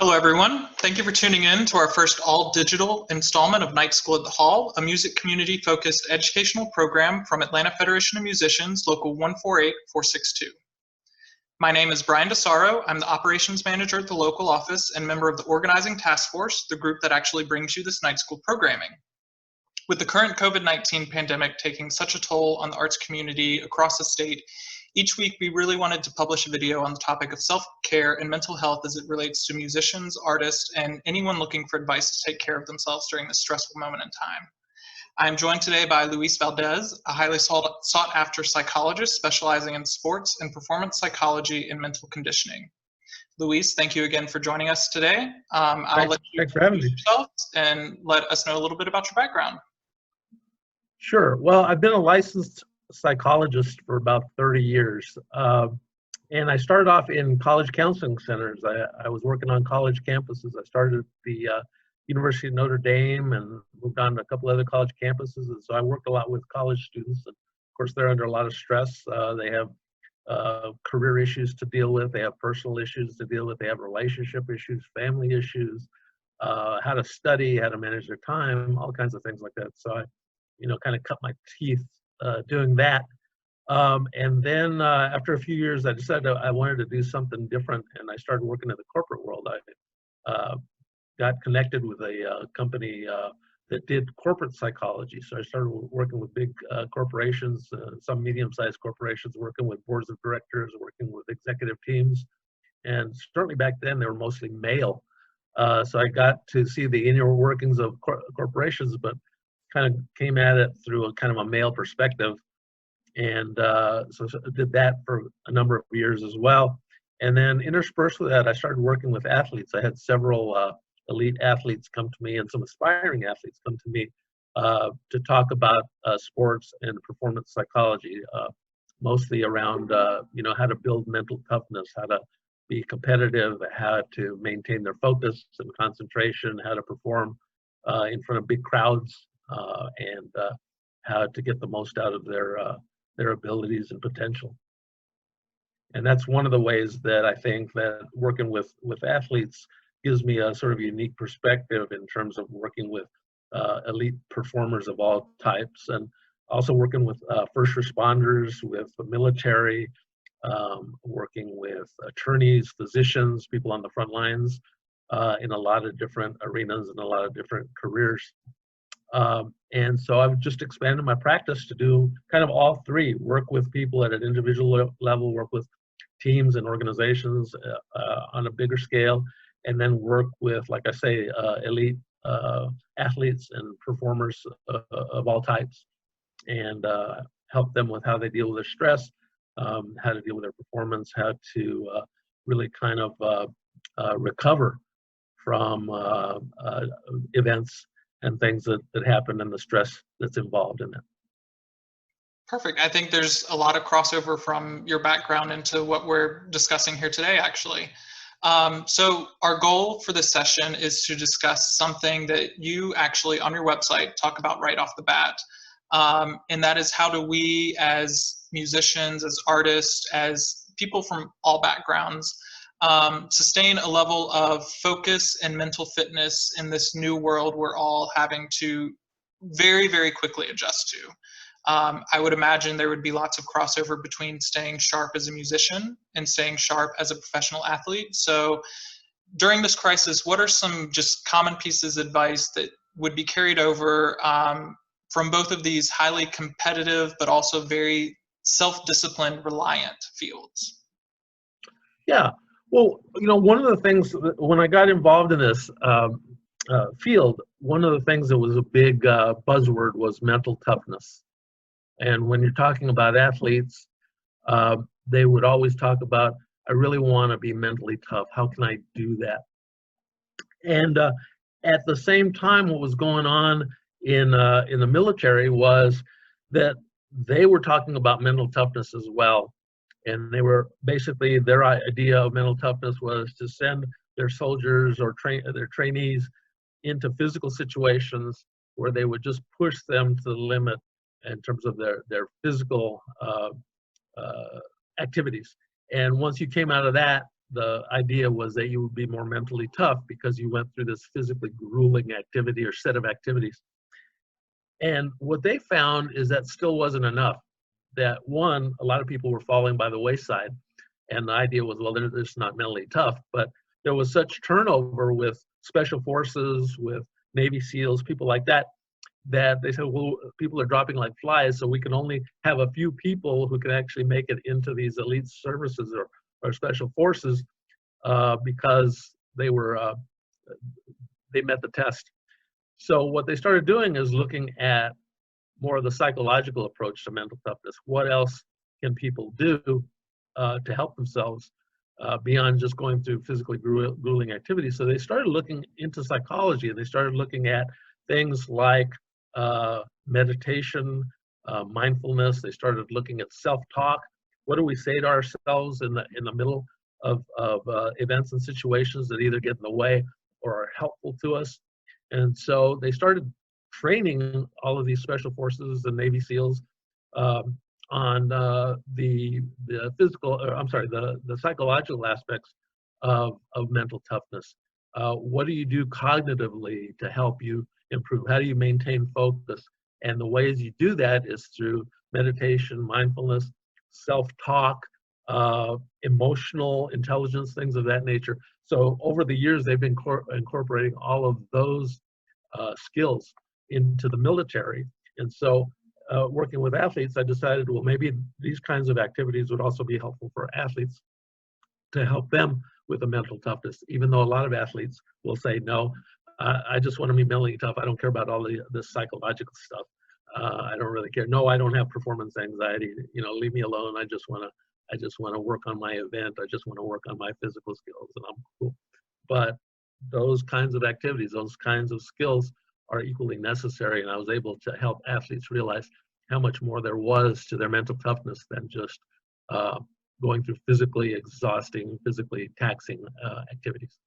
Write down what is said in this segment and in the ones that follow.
Hello, everyone. Thank you for tuning in to our first all-digital installment of Night School at the Hall, a music community-focused educational program from Atlanta Federation of Musicians, Local 148462. My name is Brian Desarro. I'm the operations manager at the local office and member of the organizing task force, the group that actually brings you this night school programming. With the current COVID-19 pandemic taking such a toll on the arts community across the state, each week we really wanted to publish a video on the topic of self-care and mental health as it relates to musicians, artists, and anyone looking for advice to take care of themselves during this stressful moment in time. I am joined today by Luis Valdes, a highly sought-after psychologist specializing in sports and performance psychology and mental conditioning. Luis, thank you again for joining us today. I'll let you introduce yourself and let us know a little bit about your background. Sure. Well, I've been a licensed psychologist for about 30 years. And I started off in college counseling centers. I was working on college campuses. I started at the University of Notre Dame and moved on to a couple other college campuses. And so I worked a lot with college students. And of course, they're under a lot of stress. They have career issues to deal with. They have personal issues to deal with. They have relationship issues, family issues, how to study, how to manage their time, all kinds of things like that. So I, kind of cut my teeth doing that. And then after a few years, I decided I wanted to do something different, and I started working in the corporate world. I got connected with a company that did corporate psychology. So I started working with big corporations, some medium-sized corporations, working with boards of directors, working with executive teams. And certainly back then, they were mostly male. So I got to see the inner workings of corporations, but kind of came at it through a kind of a male perspective. And so I did that for a number of years as well. And then interspersed with that, I started working with athletes. I had several elite athletes come to me and some aspiring athletes come to me to talk about sports and performance psychology, mostly around, how to build mental toughness, how to be competitive, how to maintain their focus and concentration, how to perform in front of big crowds, and how to get the most out of their abilities and potential. And that's one of the ways that I think that working with athletes gives me a sort of unique perspective in terms of working with elite performers of all types, and also working with first responders, with the military, working with attorneys, physicians, people on the front lines in a lot of different arenas and a lot of different careers. And so I've just expanded my practice to do kind of all three: work with people at an individual level, work with teams and organizations on a bigger scale, and then work with, like I say, elite athletes and performers of all types, and help them with how they deal with their stress, how to deal with their performance, how to really kind of recover from events and things that happen and the stress that's involved in it. Perfect. I think there's a lot of crossover from your background into what we're discussing here today, actually. So our goal for this session is to discuss something that you actually on your website talk about right off the bat. And that is, how do we as musicians, as artists, as people from all backgrounds, sustain a level of focus and mental fitness in this new world we're all having to very, very quickly adjust to. I would imagine there would be lots of crossover between staying sharp as a musician and staying sharp as a professional athlete. So during this crisis, what are some just common pieces of advice that would be carried over from both of these highly competitive but also very self-disciplined, reliant fields? Yeah. Well, one of the things when I got involved in this field, one of the things that was a big buzzword was mental toughness. And when you're talking about athletes, they would always talk about, I really want to be mentally tough. How can I do that? And at the same time, what was going on in the military was that they were talking about mental toughness as well. And they were basically, their idea of mental toughness was to send their soldiers or their trainees into physical situations where they would just push them to the limit in terms of their physical activities. And once you came out of that, the idea was that you would be more mentally tough because you went through this physically grueling activity or set of activities. And what they found is that still wasn't enough. That one, a lot of people were falling by the wayside. And the idea was, well, they're just not mentally tough. But there was such turnover with special forces, with Navy SEALs, people like that, that they said, well, people are dropping like flies, so we can only have a few people who can actually make it into these elite services or special forces because they met the test. So what they started doing is looking at more of the psychological approach to mental toughness. What else can people do to help themselves beyond just going through physically grueling activities? So they started looking into psychology, and they started looking at things like meditation, mindfulness. They started looking at self-talk. What do we say to ourselves in the middle of events and situations that either get in the way or are helpful to us? And so they started training all of these special forces and Navy SEALs on the physical, or I'm sorry, the psychological aspects of mental toughness. What do you do cognitively to help you improve? How do you maintain focus? And the ways you do that is through meditation, mindfulness, self-talk, emotional intelligence, things of that nature. So over the years, they've been incorporating all of those skills into the military. And so working with athletes, I decided, well, maybe these kinds of activities would also be helpful for athletes to help them with the mental toughness, even though a lot of athletes will say, no, I just want to be mentally tough. I don't care about all the psychological stuff. I don't really care. No, I don't have performance anxiety. Leave me alone. I just want to work on my event. I just want to work on my physical skills, and I'm cool. But those kinds of activities, those kinds of skills are equally necessary. And I was able to help athletes realize how much more there was to their mental toughness than just going through physically exhausting, physically taxing activities.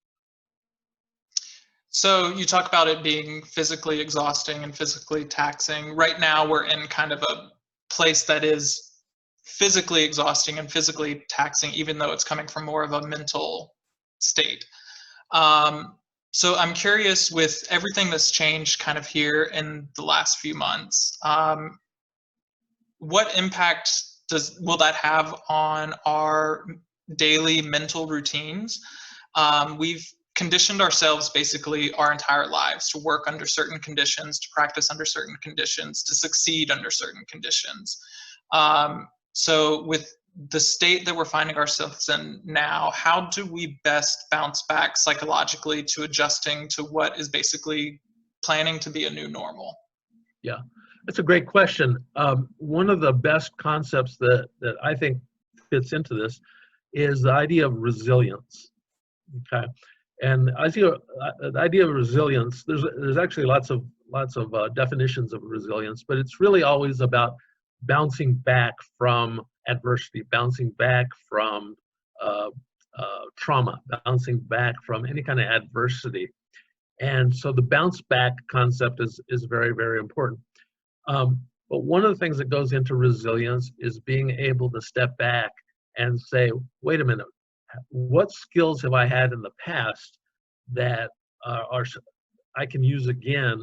So you talk about it being physically exhausting and physically taxing. Right now we're in kind of a place that is physically exhausting and physically taxing, even though it's coming from more of a mental state. So I'm curious, with everything that's changed kind of here in the last few months, what impact will that have on our daily mental routines? We've conditioned ourselves basically our entire lives to work under certain conditions, to practice under certain conditions, to succeed under certain conditions. So with the state that we're finding ourselves in now, how do we best bounce back psychologically to adjusting to what is basically planning to be a new normal? Yeah, that's a great question. One of the best concepts that I think fits into this is the idea of resilience. Okay, and the idea of resilience. There's actually lots of definitions of resilience, but it's really always about bouncing back from adversity, bouncing back from trauma, bouncing back from any kind of adversity. And so the bounce back concept is very, very important. But one of the things that goes into resilience is being able to step back and say, wait a minute, what skills have I had in the past that I can use again?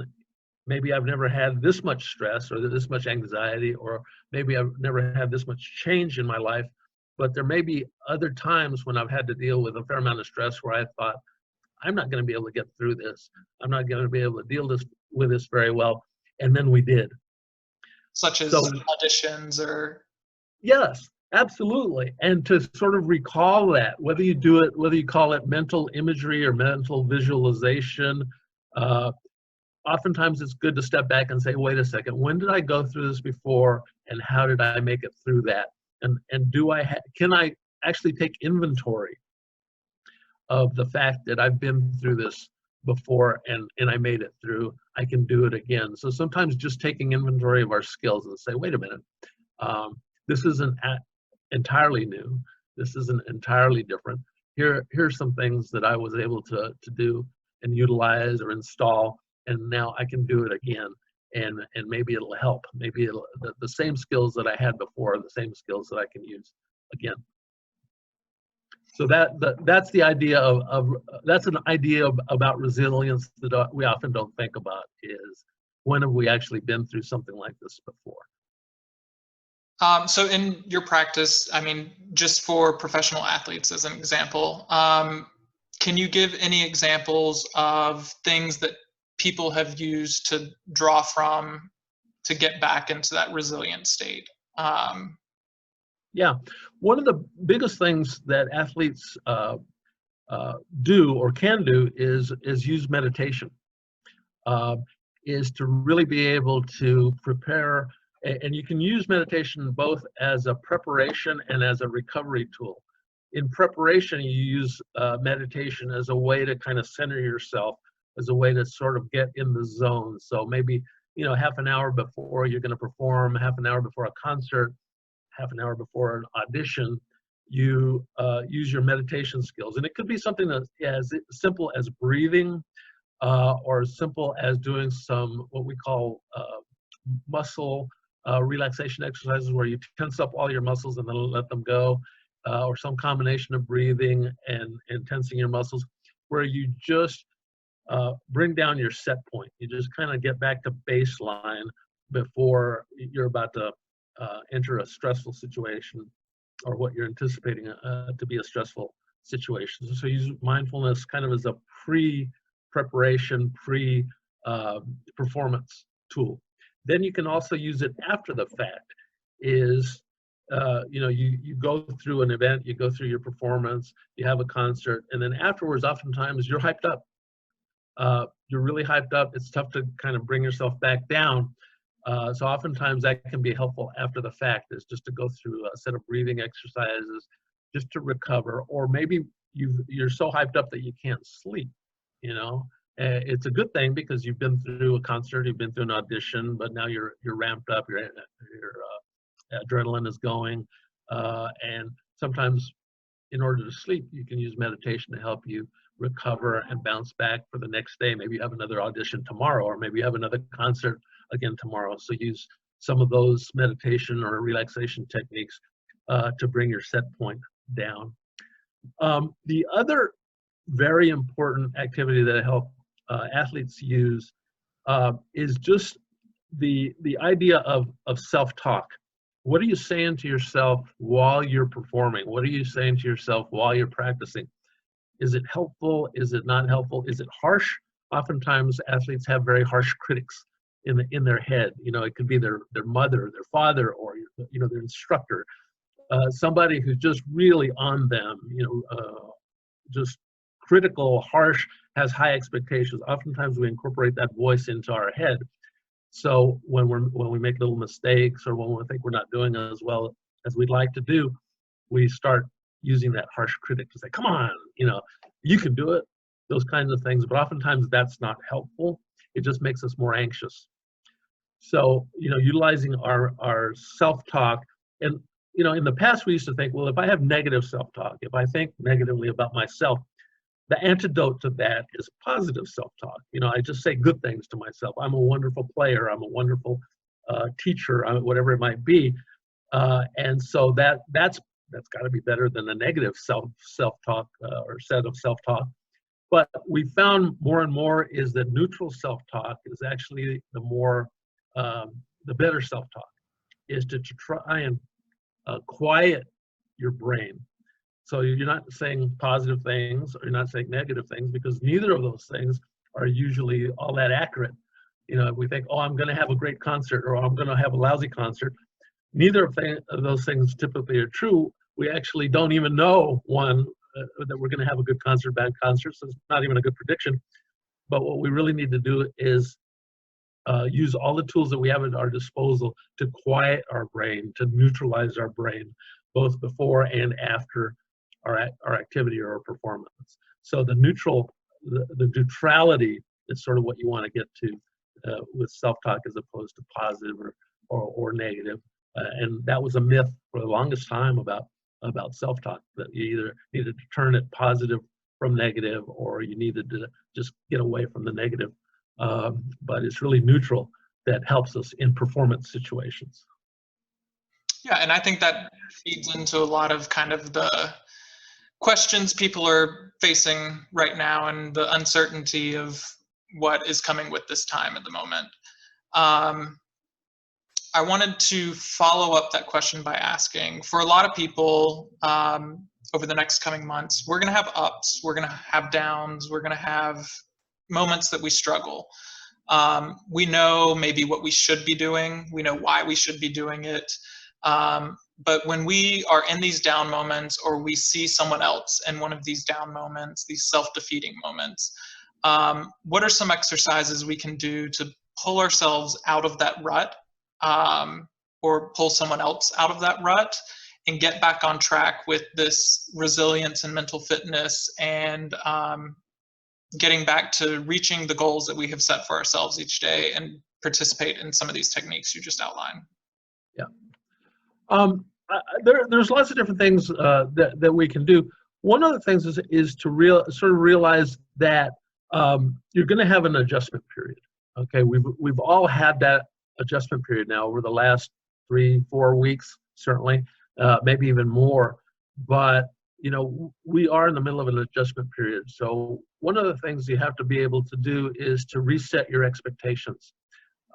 Maybe I've never had this much stress or this much anxiety, or maybe I've never had this much change in my life, but there may be other times when I've had to deal with a fair amount of stress where I thought, I'm not going to be able to get through this. I'm not going to be able to deal with this very well. And then we did. Such as auditions or? Yes, absolutely. And to sort of recall that, whether you call it mental imagery or mental visualization, oftentimes it's good to step back and say, wait a second, when did I go through this before, and how did I make it through that? And can I actually take inventory of the fact that I've been through this before and I made it through? I can do it again. So sometimes just taking inventory of our skills and say, wait a minute, this isn't entirely new. This isn't entirely different. Here's some things that I was able to do and utilize or install, and now I can do it again, and maybe it'll help. Maybe the same skills that I had before are the same skills that I can use again. So that's the idea that's an idea about resilience that we often don't think about, is when have we actually been through something like this before? So in your practice, I mean, just for professional athletes as an example, can you give any examples of things that people have used to draw from to get back into that resilient state? Yeah, one of the biggest things that athletes do or can do is use meditation. Is to really be able to prepare, and you can use meditation both as a preparation and as a recovery tool. In preparation, you use meditation as a way to kind of center yourself, as a way to sort of get in the zone. So maybe, you know, half an hour before you're going to perform, half an hour before a concert, half an hour before an audition, you use your meditation skills. And it could be something that's as simple as breathing, or as simple as doing some what we call muscle relaxation exercises, where you tense up all your muscles and then let them go, or some combination of breathing and tensing your muscles, where you just bring down your set point. You just kind of get back to baseline before you're about to enter a stressful situation, or what you're anticipating to be a stressful situation. So use mindfulness kind of as a pre-preparation, pre-performance tool. Then you can also use it after the fact. Is you know, you go through an event, you go through your performance, you have a concert, and then afterwards, oftentimes you're hyped up. You're really hyped up. It's tough to kind of bring yourself back down. So oftentimes that can be helpful after the fact, is just to go through a set of breathing exercises just to recover. Or maybe you're so hyped up that you can't sleep, you know. It's a good thing because you've been through a concert, you've been through an audition, but now you're ramped up, your adrenaline is going. And sometimes in order to sleep, you can use meditation to help you recover and bounce back for the next day. Maybe you have another audition tomorrow, or maybe you have another concert again tomorrow. So use some of those meditation or relaxation techniques to bring your set point down. The other very important activity that I help athletes use is just the idea of self-talk. What are you saying to yourself while you're performing? What are you saying to yourself while you're practicing? Is it helpful? Is it not helpful? Is it harsh? Oftentimes athletes have very harsh critics in their head. You know, it could be their mother, their father, or, you know, their instructor, somebody who's just really on them, you know, just critical, harsh, has high expectations. Oftentimes we incorporate that voice into our head. So when we make little mistakes, or when we think we're not doing as well as we'd like to do, we start using that harsh critic to say, come on, you know, you can do it, those kinds of things. But oftentimes that's not helpful. It just makes us more anxious. So, you know, utilizing our self-talk. And, you know, in the past we used to think, well, if I have negative self-talk, if I think negatively about myself, the antidote to that is positive self-talk. You know, I just say good things to myself. I'm a wonderful player. I'm a wonderful teacher, whatever it might be. And so that's got to be better than a negative self-talk or set of self-talk. But we found more and more is that neutral self-talk is actually the better self-talk, is to try and quiet your brain. So you're not saying positive things, or you're not saying negative things, because neither of those things are usually all that accurate. You know, if we think, oh, I'm going to have a great concert, or I'm going to have a lousy concert, neither of those things typically are true. We actually don't even know, one, that we're going to have a good concert, bad concert, so it's not even a good prediction. But what we really need to do is use all the tools that we have at our disposal to quiet our brain, to neutralize our brain, both before and after our activity or our performance. So the neutrality is sort of what you want to get to with self-talk, as opposed to positive or negative. And that was a myth for the longest time about self-talk, that you either needed to turn it positive from negative, or you needed to just get away from the negative. But it's really neutral that helps us in performance situations. Yeah, and I think that feeds into a lot of kind of the questions people are facing right now and the uncertainty of what is coming with this time at the moment. I wanted to follow up that question by asking, for a lot of people over the next coming months, we're going to have ups, we're going to have downs, we're going to have moments that we struggle. We know maybe what we should be doing, we know why we should be doing it, but when we are in these down moments, or we see someone else in one of these down moments, these self-defeating moments, what are some exercises we can do to pull ourselves out of that rut, or pull someone else out of that rut, and get back on track with this resilience and mental fitness, and getting back to reaching the goals that we have set for ourselves each day, and participate in some of these techniques you just outlined? Yeah. There's lots of different things that we can do. One of the things is to sort of realize that you're going to have an adjustment period. Okay, we've all had that adjustment period now over the last 3-4 weeks, certainly, maybe even more. But you know, we are in the middle of an adjustment period. So one of the things you have to be able to do is to reset your expectations.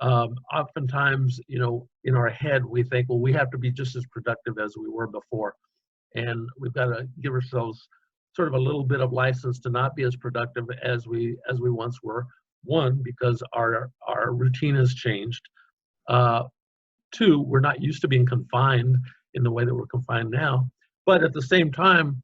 Oftentimes, you know, in our head, we think, well, we have to be just as productive as we were before. And we've got to give ourselves sort of a little bit of license to not be as productive as we once were. One, because our routine has changed. Two, we're not used to being confined in the way that we're confined now. But at the same time,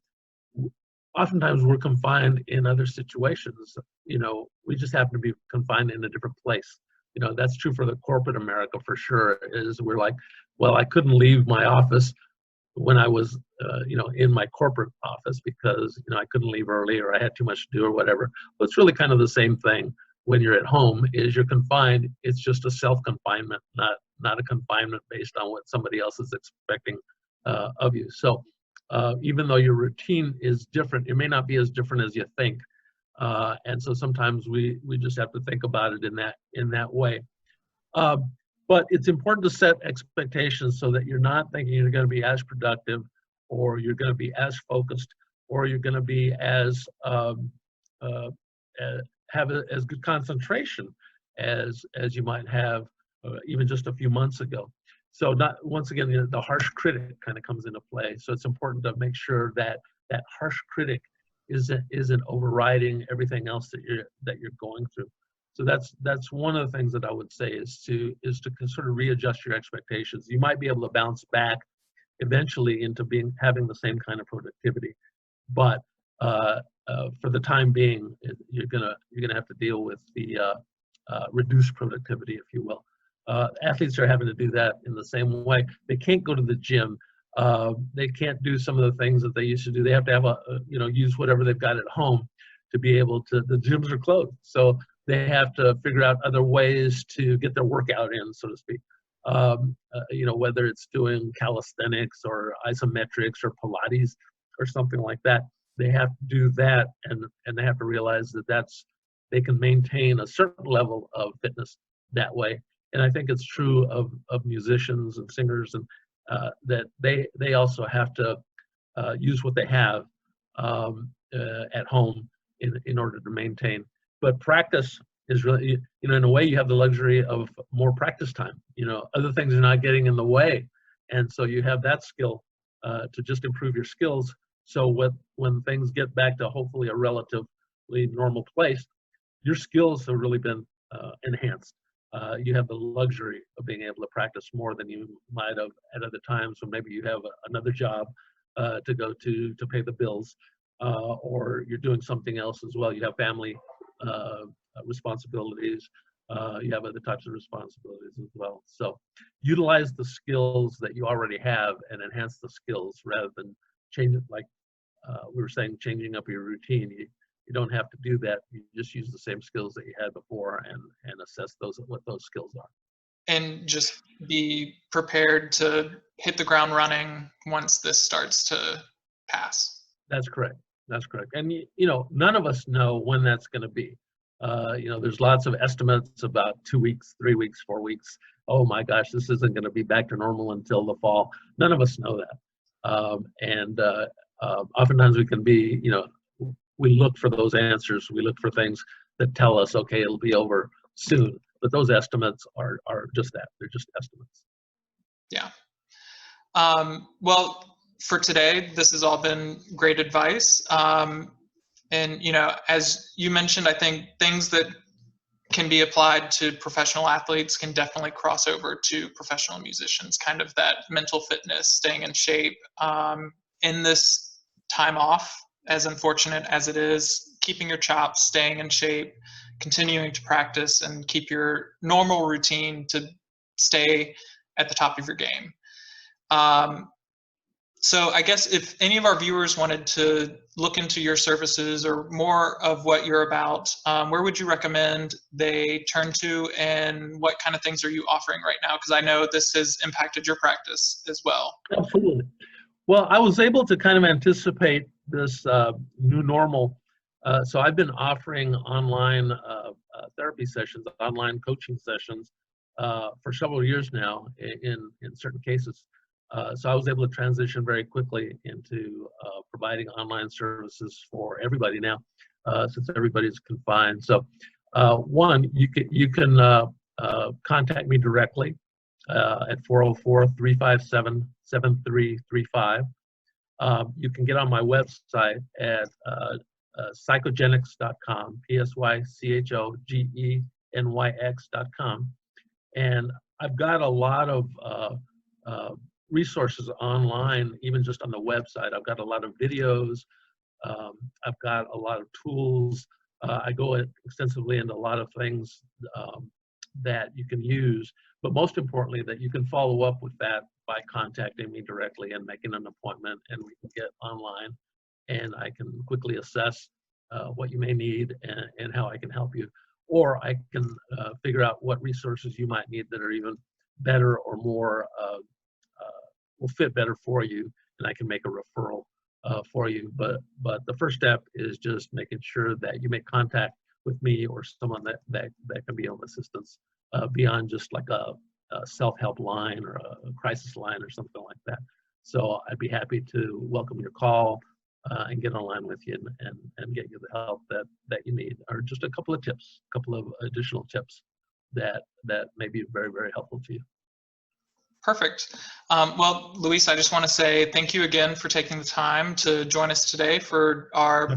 oftentimes we're confined in other situations. You know, we just happen to be confined in a different place. You know, that's true for the corporate America for sure, is we're like, well, I couldn't leave my office when I was, you know, in my corporate office because, you know, I couldn't leave early or I had too much to do or whatever. But it's really kind of the same thing when you're at home, is you're confined. It's just a self-confinement, not a confinement based on what somebody else is expecting of you. So even though your routine is different, it may not be as different as you think. And so sometimes we just have to think about it in that way. But it's important to set expectations so that you're not thinking you're going to be as productive, or you're going to be as focused, or you're going to be as have as good concentration as you might have even just a few months ago. So once again, the harsh critic kind of comes into play. So it's important to make sure that that harsh critic isn't overriding everything else that you're going through. So that's one of the things that I would say is to sort of readjust your expectations. You might be able to bounce back eventually into having the same kind of productivity, but for the time being, you're gonna have to deal with the reduced productivity, if you will. Athletes are having to do that in the same way. They can't go to the gym. They can't do some of the things that they used to do. They have to have use whatever they've got at home to be able to. The gyms are closed, so they have to figure out other ways to get their workout in, so to speak. Whether it's doing calisthenics or isometrics or Pilates or something like that, they have to do that, and they have to realize that they can maintain a certain level of fitness that way. And I think it's true of musicians and singers, and that they also have to use what they have at home in order to maintain. But practice is really, in a way, you have the luxury of more practice time. Other things are not getting in the way, and so you have that skill to just improve your skills. So when things get back to hopefully a relatively normal place, your skills have really been enhanced. You have the luxury of being able to practice more than you might have at other times when maybe you have another job to go to pay the bills, or you're doing something else as well. You have family responsibilities. You have other types of responsibilities as well. So utilize the skills that you already have and enhance the skills rather than change it, like we were saying, changing up your routine. You don't have to do that. You just use the same skills that you had before and assess what those skills are. And just be prepared to hit the ground running once this starts to pass. That's correct. That's correct. And none of us know when that's going to be. There's lots of estimates about 2 weeks, 3 weeks, 4 weeks. Oh my gosh, this isn't going to be back to normal until the fall. None of us know that. Oftentimes we can be, we look for those answers. We look for things that tell us, okay, it'll be over soon. But those estimates are just that. They're just estimates. Yeah. Well, for today, this has all been great advice. And, as you mentioned, I think things that can be applied to professional athletes can definitely cross over to professional musicians, kind of that mental fitness, staying in shape. In this time off, as unfortunate as it is, keeping your chops, staying in shape, continuing to practice, and keep your normal routine to stay at the top of your game. So I guess if any of our viewers wanted to look into your services or more of what you're about, where would you recommend they turn to, and what kind of things are you offering right now? Because I know this has impacted your practice as well. Absolutely. Well, I was able to kind of anticipate this new normal. So I've been offering online therapy sessions, online coaching sessions for several years now in certain cases. So I was able to transition very quickly into providing online services for everybody now, since everybody's confined. So one, you can contact me directly at 404-357-7335. You can get on my website at psychogenics.com, psychogenics.com. And I've got a lot of resources online, even just on the website. I've got a lot of videos. I've got a lot of tools. I go extensively into a lot of things that you can use, but most importantly, that you can follow up with that by contacting me directly and making an appointment, and we can get online, and I can quickly assess what you may need and how I can help you. Or I can figure out what resources you might need that are even better or more will fit better for you, and I can make a referral for you. But the first step is just making sure that you make contact with me or someone that can be of assistance beyond just like a self-help line or a crisis line or something like that. So I'd be happy to welcome your call and get online with you and get you the help that you need, or just a couple of tips, a couple of additional tips that may be very, very helpful to you. Perfect. Well, Luis, I just want to say thank you again for taking the time to join us today for our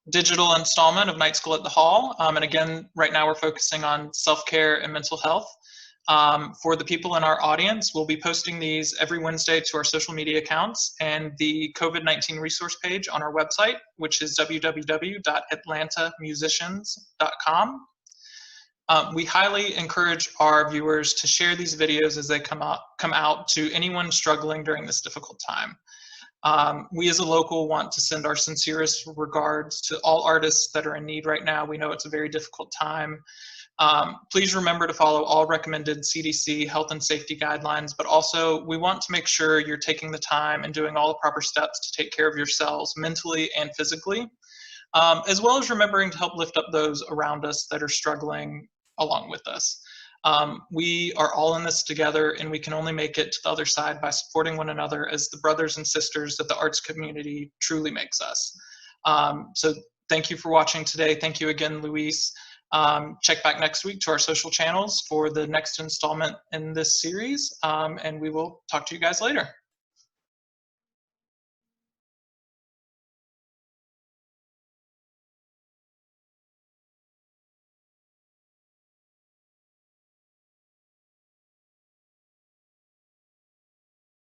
digital installment of Night School at the Hall. And again, right now we're focusing on self-care and mental health. For the people in our audience, we'll be posting these every Wednesday to our social media accounts and the COVID-19 resource page on our website, which is www.atlantamusicians.com. We highly encourage our viewers to share these videos as they come out to anyone struggling during this difficult time. We as a local want to send our sincerest regards to all artists that are in need right now. We know it's a very difficult time. Please remember to follow all recommended CDC health and safety guidelines, but also we want to make sure you're taking the time and doing all the proper steps to take care of yourselves mentally and physically, as well as remembering to help lift up those around us that are struggling along with us. We are all in this together, and we can only make it to the other side by supporting one another as the brothers and sisters that the arts community truly makes us. So thank you for watching today. Thank you again, Luis. Check back next week to our social channels for the next installment in this series, and we will talk to you guys later.